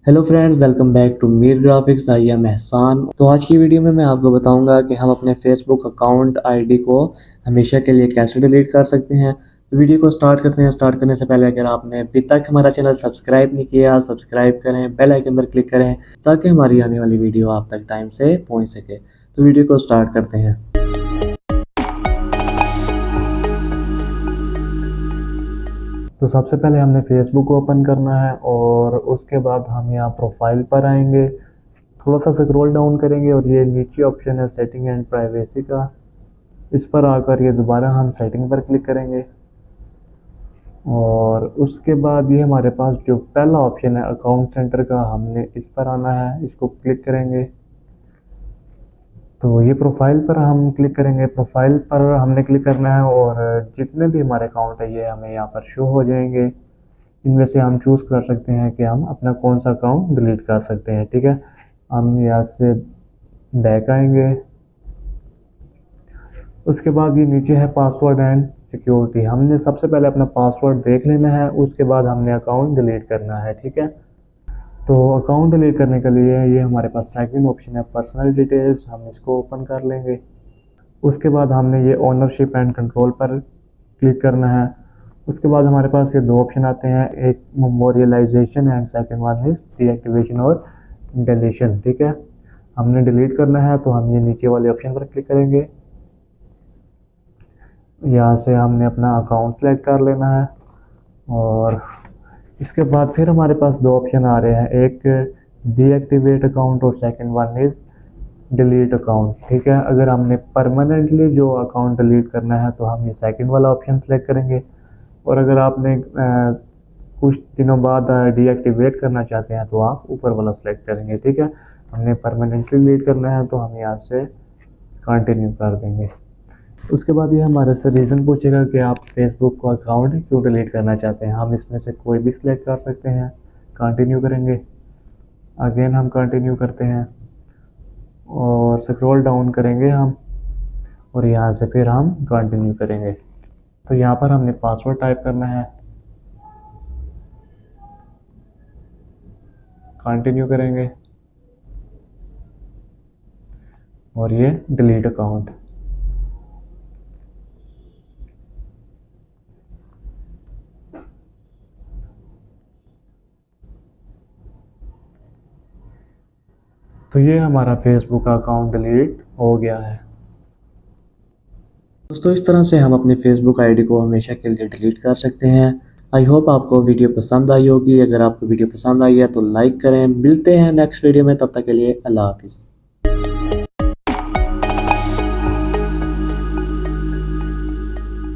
Hello friends, welcome back to Mir graphics. आइए मैं एहसान। तो आज की वीडियो में मैं आपको बताऊंगा कि हम अपने फेसबुक अकाउंट आईडी को हमेशा के लिए कैसे डिलीट कर सकते हैं। तो वीडियो को स्टार्ट करते हैं। स्टार्ट करने से पहले अगर आपने अभी तक हमारा चैनल सब्सक्राइब नहीं किया, सब्सक्राइब करें, बेल आइकन पर क्लिक करें ताकि हमारी आने वाली वीडियो आप तक टाइम से पहुँच सके। तो वीडियो को स्टार्ट करते हैं। तो सबसे पहले हमने फेसबुक ओपन करना है और उसके बाद हम यहाँ प्रोफाइल पर आएंगे, थोड़ा सा स्क्रॉल डाउन करेंगे और ये नीचे ऑप्शन है सेटिंग एंड प्राइवेसी का। इस पर आकर ये दोबारा हम सेटिंग पर क्लिक करेंगे और उसके बाद ये हमारे पास जो पहला ऑप्शन है अकाउंट सेंटर का, हमने इस पर आना है, इसको क्लिक करेंगे। तो ये प्रोफाइल पर हम क्लिक करेंगे। प्रोफाइल पर हमने क्लिक करना है और जितने भी हमारे अकाउंट है ये हमें यहाँ पर शो हो जाएंगे। इनमें से हम चूज़ कर सकते हैं कि हम अपना कौन सा अकाउंट डिलीट कर सकते हैं। ठीक है, हम यहाँ से बैक आएंगे। उसके बाद ये नीचे है पासवर्ड एंड सिक्योरिटी। हमने सबसे पहले अपना पासवर्ड देख लेना है, उसके बाद हमने अकाउंट डिलीट करना है। ठीक है, तो अकाउंट डिलीट करने के लिए ये हमारे पास सेकंड ऑप्शन है पर्सनल डिटेल्स, हम इसको ओपन कर लेंगे। उसके बाद हमने ये ओनरशिप एंड कंट्रोल पर क्लिक करना है। उसके बाद हमारे पास ये दो ऑप्शन आते हैं, एक memorialization and second one is deactivation और डिलीशन। ठीक है, हमने डिलीट करना है तो हम ये नीचे वाले ऑप्शन पर क्लिक करेंगे। यहाँ से हमने अपना अकाउंट सेलेक्ट कर लेना है और इसके बाद फिर हमारे पास दो ऑप्शन आ रहे हैं, एक डीएक्टिवेट अकाउंट और second one is delete account. ठीक है, अगर हमने परमानेंटली जो अकाउंट डिलीट करना है तो हम ये सेकंड वाला ऑप्शन सेलेक्ट करेंगे और अगर आपने कुछ दिनों बाद डीएक्टिवेट करना चाहते हैं तो आप ऊपर वाला सेलेक्ट करेंगे। ठीक है, हमने परमानेंटली डिलीट करना है तो हम यहाँ से कंटिन्यू कर देंगे। उसके बाद ये हमारे से रीज़न पूछेगा कि आप फेसबुक का अकाउंट क्यों डिलीट करना चाहते हैं। हम इसमें से कोई भी सिलेक्ट कर सकते हैं। कंटिन्यू करेंगे, अगेन हम कंटिन्यू करते हैं और स्क्रॉल डाउन करेंगे हम और यहाँ से फिर हम कंटिन्यू करेंगे। तो यहाँ पर हमने पासवर्ड टाइप करना है, कंटिन्यू करेंगे और ये डिलीट अकाउंट। तो ये हमारा फेसबुक का अकाउंट डिलीट हो गया है। दोस्तों, इस तरह से हम अपने फेसबुक आईडी को हमेशा के लिए डिलीट कर सकते हैं। आई होप आपको वीडियो पसंद आई होगी। अगर आपको वीडियो पसंद आई है तो लाइक करें। मिलते हैं नेक्स्ट वीडियो में, तब तक के लिए अल्लाह हाफिज़।